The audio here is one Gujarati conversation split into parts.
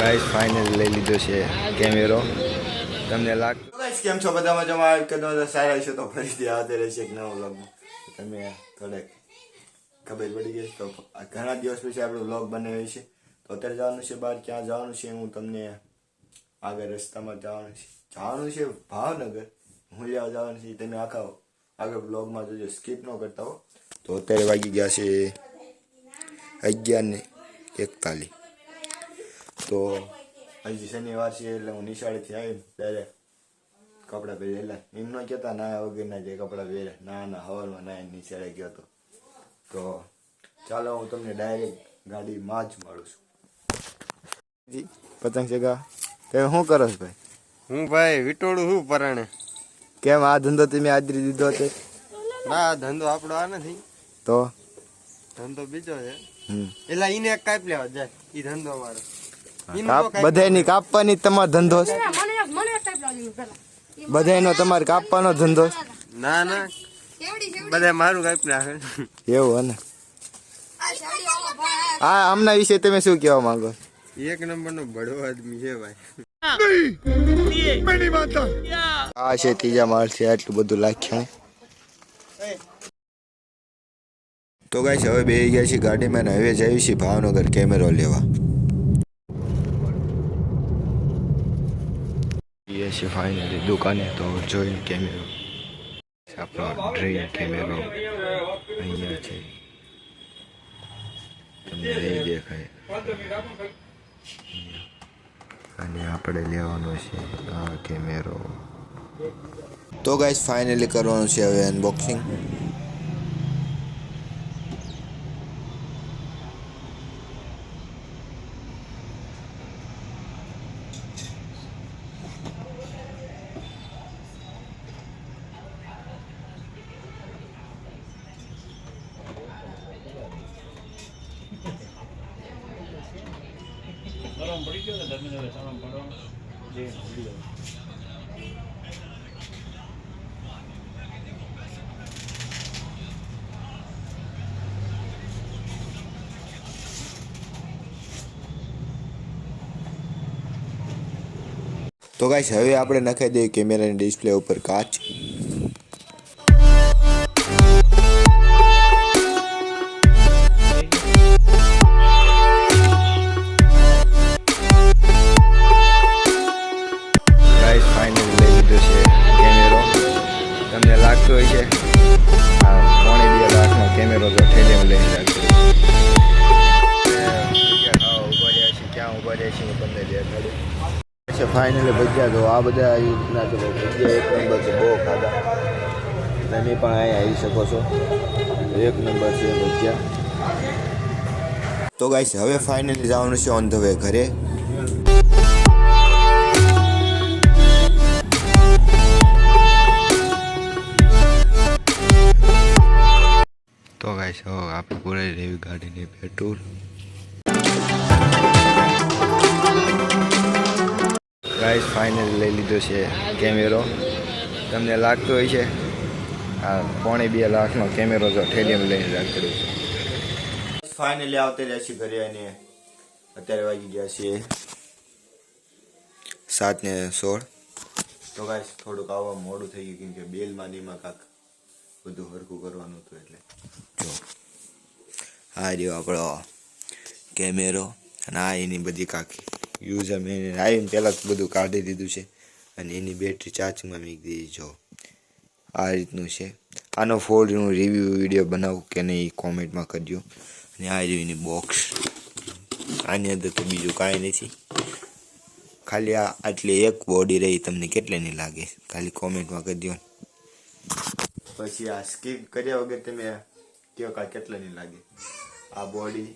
ગાઈસ ફાઇનલી લઈ લીધો છે કેમેરો. તમને લાગતું ગાઈસ કેમ છો બધા મજામાં? કદો સારા છે તો ફરીથી આવતે રહેશે એક નવો વ્લોગ. તમે થોડેક ખબર પડી ગઈ તો ઘણા દિવસ પછી આપણો વ્લોગ બનાવ્યો છે. તો અત્યારે જવાનું છે બહાર. ક્યાં જવાનું છે હું તમને આગળ રસ્તામાં જવાનું છે ભાવનગર. હું લેવા જવાનું છે તમે આગળ વ્લોગમાં જોજો, સ્કીપ ન કરતા હો. તો અત્યારે વાગી ગયા છે 11:41. તો હજી શનિવાર છે એટલે હું નિશાળેથી આવીને ડાયરેક્ટ કપડાં પહેરેલા. એમ ન કહેતા ના વગરના જે કપડાં પહેરે, ના હવારમાં ના નિશાળે ગયો હતો. તો ચાલો હું તમને ડાયરેક્ટ ગાડીમાં જ મળું છું. પતંગ ચગા તમે શું કરો છો ભાઈ? હું ભાઈ વિટોળું છું પરાણે. કેમ આ ધંધો તમે આદરી દીધો છે? ના ધંધો આપણો આ નથી, તો ધંધો બીજો છે. એટલે ઈને એક કાપ લેવા જાય ઈ ધંધો મારો. બધાની કાપવાની તમારો ધંધો છે? બધાનો તમારે કાપવાનો ધંધો? ના બધા મારું કાપ નાખે એવું ને. હા આમના વિશે તમે શું કહેવા માંગો? એક નંબરનો બડો આદમી છે ભાઈ. આ છે ત્રીજા માળ છે, આટલું બધું લાખ્યા. તો ગાઈસ હવે બેસી ગયા છે ગાડીમાં ને હવે જઈએ છીએ ભાવનગર કેમેરો લેવા. એ છે ફાઇનલી દુકાને. તો જોઈને કેમેરો, આપણો ડ્રીમ કેમેરો અહીંયા છે, તમને નહીં દેખાય. અને આપણે લેવાનો છે આ કેમેરો. તો ગાઈસ ફાઇનલી કરવાનું છે હવે અનબોક્સિંગ. તો ગાઈસ હવે આપણે નખાઈ દઈએ કેમેરાની ડિસ્પ્લે ઉપર કાચ. ગાઈસ ફાઇનલી લઈ લીધો છે કેમેરો. તમને લાગતું હોય છે આ 2.5 લાખનો કેમેરો તો ઠેલીમાં લઈને રાખજો. ક્યાં ઉભા રહ્યા છે હું તમને દેખાડું. ફાઇનલી ભજીયા તો આ બધા રીતના તો ભજીયા એક નંબર છે, બહુ ખાધા. તમે પણ અહીંયા આવી શકો છો, એક નંબર છે ભજીયા. તો ગાઈસ હવે ફાઇનલી જવાનું છે ઓન ધ વે ઘરે. તો ગાઈસ હવે આપણે પૂરાઈ રહેવી ગાડીને પેટ્રોલ. ગાઈસ ફાઇનલી લઈ લીધો છે કેમેરો. તમને લાગતું હોય છે આ 2.5 લાખનો કેમેરો તો ઠેલીમાં લઈને રાખેલું છે. ફાઇનલી આવતે રહ્યા છીએ ઘરે અને અત્યારે વાગી ગયા છે 7:16. તો ગાઈસ થોડુંક આવવા મોડું થઈ ગયું કેમ કે બેલમાં નીમાં કાંક બધું હરખું કરવાનું હતું. એટલે જો આ રહ્યો આપણો કેમેરો અને આ એની બધી કાંક યુઝ અમે આવીને પહેલાં જ બધું કાઢી દીધું છે અને એની બેટરી ચાર્જિંગમાં મૂકી દીધી. જો આ રીતનું છે. આનો ફૂલ હું રિવ્યૂ વિડીયો બનાવું કે નહીં કોમેન્ટમાં કરજો. અને આ રહ્યું એની બોક્સ. આની અંદર તો બીજું કાંઈ નથી, ખાલી આ આટલી એક બોડી રહી. તમને કેટલાની લાગે ખાલી કોમેન્ટમાં કરી દો. પછી આ સ્કીપ કર્યા વગર તમે કહો કે કેટલાની લાગે. આ બોડી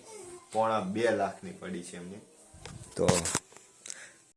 2.5 લાખની પડી છે એમને. તો